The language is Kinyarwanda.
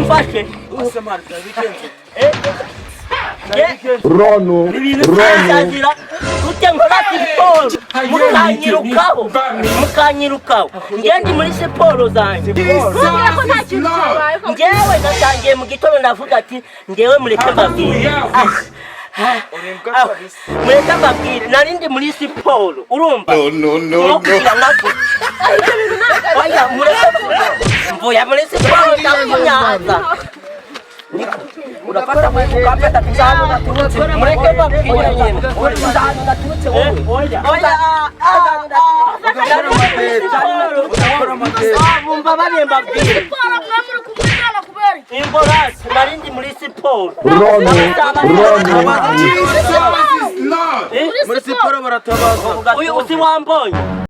mufashe. Rono. Gute nkora siporo mukanyirukaho ngende muri siporo zanjye ngewe natangiye mu gitondo navuga ati ngewe mureke mbabwire mureke mbabwire narindi muri siporo urumva No. oya mvuye muri siporo ndakunyaza unapata ukapata kizano na turutse mureke mbabwire nyine kizano na turutse wowe oya mumva bane mbabwire imborasi narindi muri siporo Rono. Muri siporo baratabaza. uyu usi wambonye